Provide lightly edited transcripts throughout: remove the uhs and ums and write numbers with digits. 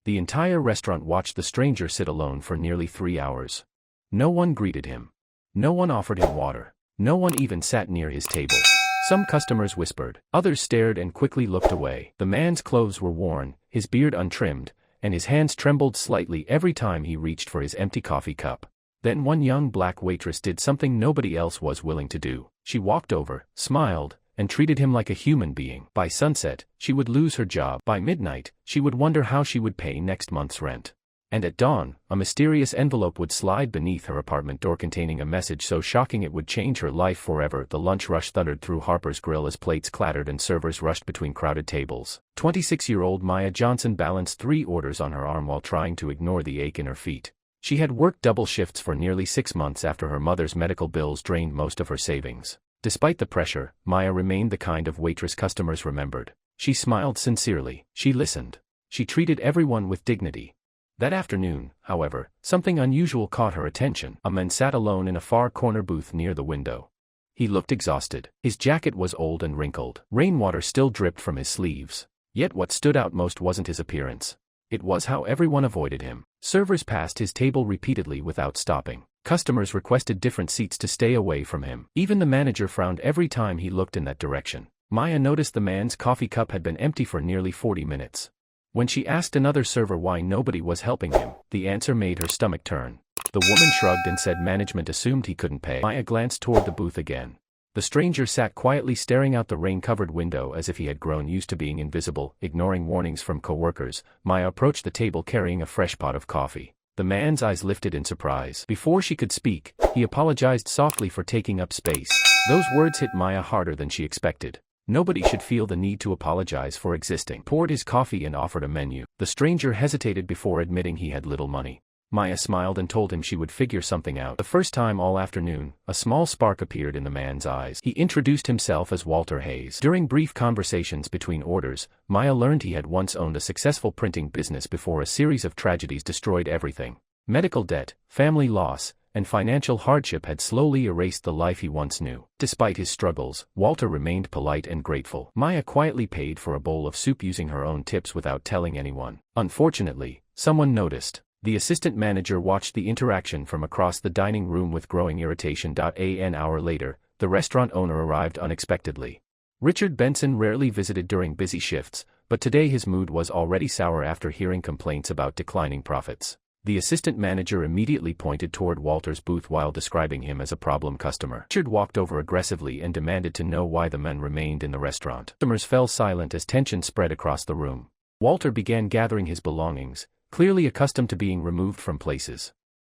The entire restaurant watched the stranger sit alone for nearly 3 hours. No one greeted him. No one offered him water. No one even sat near his table. Some customers whispered, others stared and quickly looked away. The man's clothes were worn, his beard untrimmed, and his hands trembled slightly every time he reached for his empty coffee cup. Then one young black waitress did something nobody else was willing to do. She walked over, smiled, and treated him like a human being. By sunset, she would lose her job. By midnight, she would wonder how she would pay next month's rent. And at dawn, a mysterious envelope would slide beneath her apartment door containing a message so shocking it would change her life forever. The lunch rush thundered through Harper's Grill as plates clattered and servers rushed between crowded tables. 26-year-old Maya Johnson balanced 3 orders on her arm while trying to ignore the ache in her feet. She had worked double shifts for nearly 6 months after her mother's medical bills drained most of her savings. Despite the pressure, Maya remained the kind of waitress customers remembered. She smiled sincerely. She listened. She treated everyone with dignity. That afternoon, however, something unusual caught her attention. A man sat alone in a far corner booth near the window. He looked exhausted. His jacket was old and wrinkled. Rainwater still dripped from his sleeves. Yet what stood out most wasn't his appearance. It was how everyone avoided him. Servers passed his table repeatedly without stopping. Customers requested different seats to stay away from him. Even the manager frowned every time he looked in that direction. Maya noticed the man's coffee cup had been empty for nearly 40 minutes. When she asked another server why nobody was helping him, the answer made her stomach turn. The woman shrugged and said management assumed he couldn't pay. Maya glanced toward the booth again. The stranger sat quietly staring out the rain-covered window as if he had grown used to being invisible. Ignoring warnings from coworkers, Maya approached the table carrying a fresh pot of coffee. The man's eyes lifted in surprise. Before she could speak, he apologized softly for taking up space. Those words hit Maya harder than she expected. Nobody should feel the need to apologize for existing. Poured his coffee and offered a menu. The stranger hesitated before admitting he had little money. Maya smiled and told him she would figure something out. The first time all afternoon, a small spark appeared in the man's eyes. He introduced himself as Walter Hayes. During brief conversations between orders, Maya learned he had once owned a successful printing business before a series of tragedies destroyed everything. Medical debt, family loss, and financial hardship had slowly erased the life he once knew. Despite his struggles, Walter remained polite and grateful. Maya quietly paid for a bowl of soup using her own tips without telling anyone. Unfortunately, someone noticed. The assistant manager watched the interaction from across the dining room with growing irritation. An hour later, the restaurant owner arrived unexpectedly. Richard Benson rarely visited during busy shifts, but today his mood was already sour after hearing complaints about declining profits. The assistant manager immediately pointed toward Walter's booth while describing him as a problem customer. Richard walked over aggressively and demanded to know why the man remained in the restaurant. Customers fell silent as tension spread across the room. Walter began gathering his belongings, clearly accustomed to being removed from places.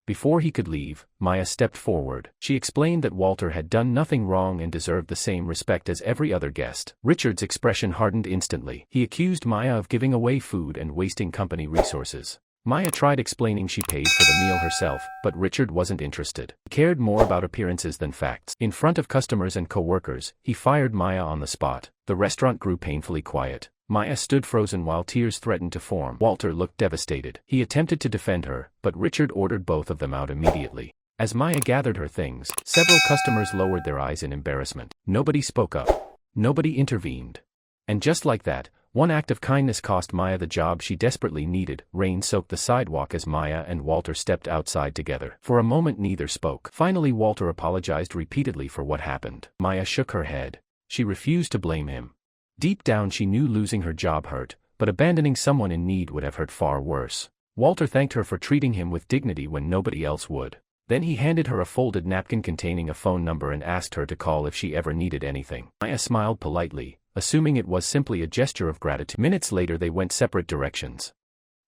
Before he could leave, Maya stepped forward. She explained that Walter had done nothing wrong and deserved the same respect as every other guest. Richard's expression hardened instantly. He accused Maya of giving away food and wasting company resources. Maya tried explaining she paid for the meal herself, but Richard wasn't interested. He cared more about appearances than facts. In front of customers and co-workers, he fired Maya on the spot. The restaurant grew painfully quiet. Maya stood frozen while tears threatened to form. Walter looked devastated. He attempted to defend her, but Richard ordered both of them out immediately. As Maya gathered her things, several customers lowered their eyes in embarrassment. Nobody spoke up. Nobody intervened. And just like that, one act of kindness cost Maya the job she desperately needed. Rain soaked the sidewalk as Maya and Walter stepped outside together. For a moment neither spoke. Finally Walter apologized repeatedly for what happened. Maya shook her head. She refused to blame him. Deep down she knew losing her job hurt, but abandoning someone in need would have hurt far worse. Walter thanked her for treating him with dignity when nobody else would. Then he handed her a folded napkin containing a phone number and asked her to call if she ever needed anything. Maya smiled politely, assuming it was simply a gesture of gratitude. Minutes later they went separate directions.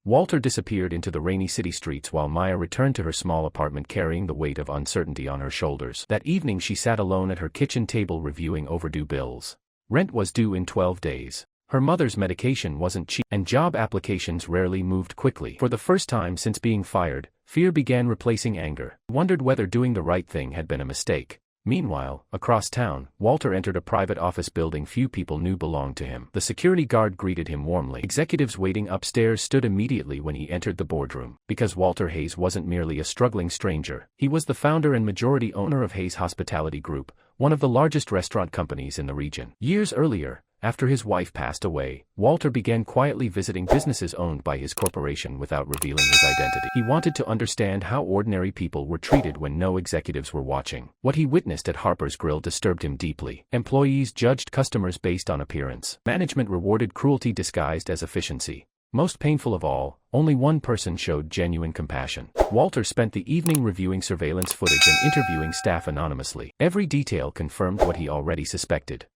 Walter disappeared into the rainy city streets while Maya returned to her small apartment carrying the weight of uncertainty on her shoulders. That evening she sat alone at her kitchen table reviewing overdue bills. Rent was due in 12 days. Her mother's medication wasn't cheap, and job applications rarely moved quickly. For the first time since being fired, fear began replacing anger. She wondered whether doing the right thing had been a mistake. Meanwhile, across town, Walter entered a private office building few people knew belonged to him. The security guard greeted him warmly. Executives waiting upstairs stood immediately when he entered the boardroom. Because Walter Hayes wasn't merely a struggling stranger, he was the founder and majority owner of Hayes Hospitality Group, one of the largest restaurant companies in the region. Years earlier, After his wife passed away, Walter began quietly visiting businesses owned by his corporation without revealing his identity. He wanted to understand how ordinary people were treated when no executives were watching. What he witnessed at Harper's Grill disturbed him deeply. Employees judged customers based on appearance. Management rewarded cruelty disguised as efficiency. Most painful of all, only one person showed genuine compassion. Walter spent the evening reviewing surveillance footage and interviewing staff anonymously. Every detail confirmed what he already suspected.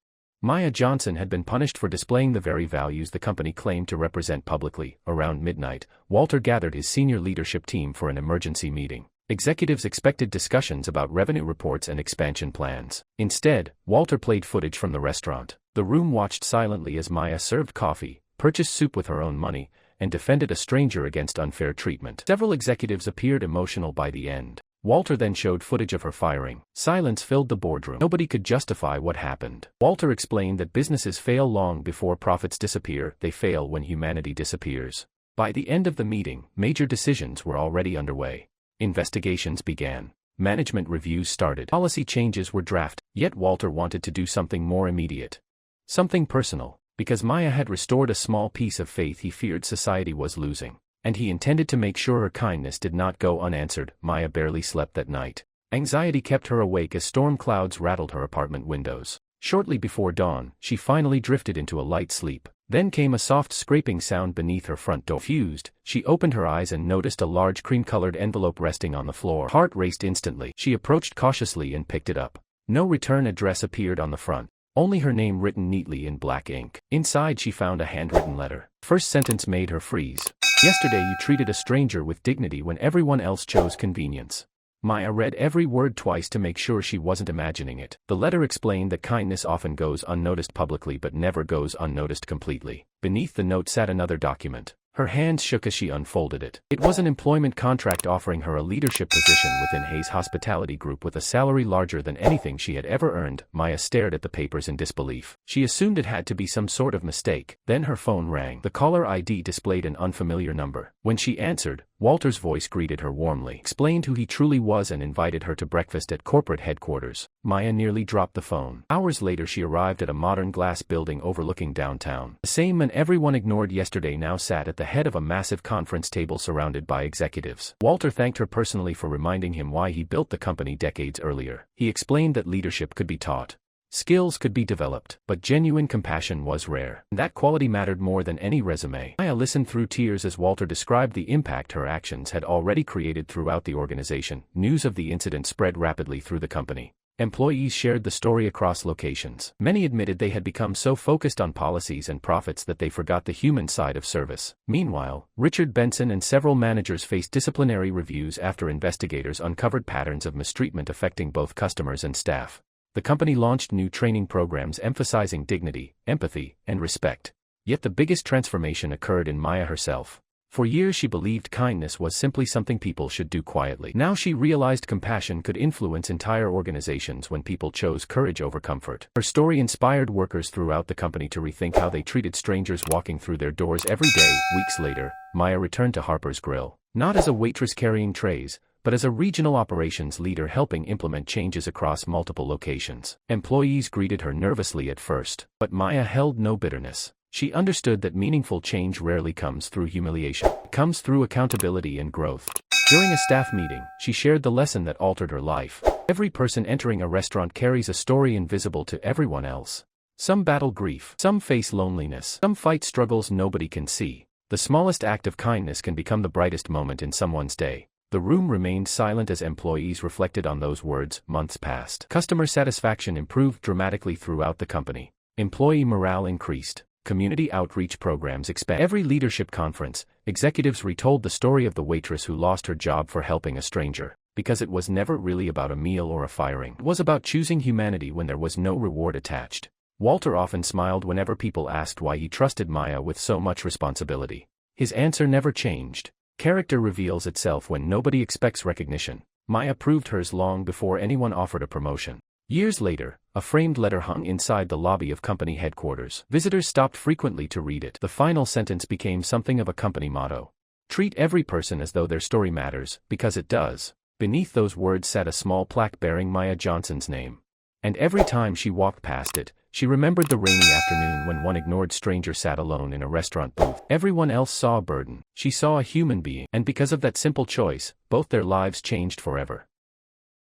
Maya Johnson had been punished for displaying the very values the company claimed to represent publicly. Around midnight, Walter gathered his senior leadership team for an emergency meeting. Executives expected discussions about revenue reports and expansion plans. Instead, Walter played footage from the restaurant. The room watched silently as Maya served coffee, purchased soup with her own money, and defended a stranger against unfair treatment. Several executives appeared emotional by the end. Walter then showed footage of her firing. Silence filled the boardroom. Nobody could justify what happened. Walter explained that businesses fail long before profits disappear. They fail when humanity disappears. By the end of the meeting, major decisions were already underway. Investigations began. Management reviews started. Policy changes were drafted. Yet Walter wanted to do something more immediate. Something personal. Because Maya had restored a small piece of faith he feared society was losing. And he intended to make sure her kindness did not go unanswered. Maya barely slept that night. Anxiety kept her awake as storm clouds rattled her apartment windows. Shortly before dawn, she finally drifted into a light sleep. Then came a soft scraping sound beneath her front door. Confused, she opened her eyes and noticed a large cream-colored envelope resting on the floor. Heart raced instantly. She approached cautiously and picked it up. No return address appeared on the front. Only her name written neatly in black ink. Inside she found a handwritten letter. First sentence made her freeze. Yesterday you treated a stranger with dignity when everyone else chose convenience. Maya read every word twice to make sure she wasn't imagining it. The letter explained that kindness often goes unnoticed publicly but never goes unnoticed completely. Beneath the note sat another document. Her hands shook as she unfolded it. It was an employment contract offering her a leadership position within Hayes Hospitality Group with a salary larger than anything she had ever earned. Maya stared at the papers in disbelief. She assumed it had to be some sort of mistake. Then her phone rang. The caller ID displayed an unfamiliar number. When she answered, Walter's voice greeted her warmly, explained who he truly was and invited her to breakfast at corporate headquarters. Maya nearly dropped the phone. Hours later she arrived at a modern glass building overlooking downtown. The same man everyone ignored yesterday now sat at the head of a massive conference table surrounded by executives. Walter thanked her personally for reminding him why he built the company decades earlier. He explained that leadership could be taught. Skills could be developed, but genuine compassion was rare. That quality mattered more than any resume. Maya listened through tears as Walter described the impact her actions had already created throughout the organization. News of the incident spread rapidly through the company. Employees shared the story across locations. Many admitted they had become so focused on policies and profits that they forgot the human side of service. Meanwhile, Richard Benson and several managers faced disciplinary reviews after investigators uncovered patterns of mistreatment affecting both customers and staff. The company launched new training programs emphasizing dignity, empathy, and respect. Yet the biggest transformation occurred in Maya herself. For years she believed kindness was simply something people should do quietly. Now she realized compassion could influence entire organizations when people chose courage over comfort. Her story inspired workers throughout the company to rethink how they treated strangers walking through their doors every day. Weeks later, Maya returned to Harper's Grill, not as a waitress carrying trays, but as a regional operations leader helping implement changes across multiple locations. Employees greeted her nervously at first, but Maya held no bitterness. She understood that meaningful change rarely comes through humiliation. It comes through accountability and growth. During a staff meeting, she shared the lesson that altered her life. Every person entering a restaurant carries a story invisible to everyone else. Some battle grief, some face loneliness, some fight struggles nobody can see. The smallest act of kindness can become the brightest moment in someone's day. The room remained silent as employees reflected on those words. Months passed. Customer satisfaction improved dramatically throughout the company. Employee morale increased. Community outreach programs expanded. Every leadership conference, executives retold the story of the waitress who lost her job for helping a stranger. Because it was never really about a meal or a firing. It was about choosing humanity when there was no reward attached. Walter often smiled whenever people asked why he trusted Maya with so much responsibility. His answer never changed. Character reveals itself when nobody expects recognition. Maya proved hers long before anyone offered a promotion. Years later, a framed letter hung inside the lobby of company headquarters. Visitors stopped frequently to read it. The final sentence became something of a company motto. Treat every person as though their story matters, because it does. Beneath those words sat a small plaque bearing Maya Johnson's name. And every time she walked past it, She remembered the rainy afternoon when one ignored stranger sat alone in a restaurant booth. Everyone else saw a burden. She saw a human being, and because of that simple choice, both their lives changed forever.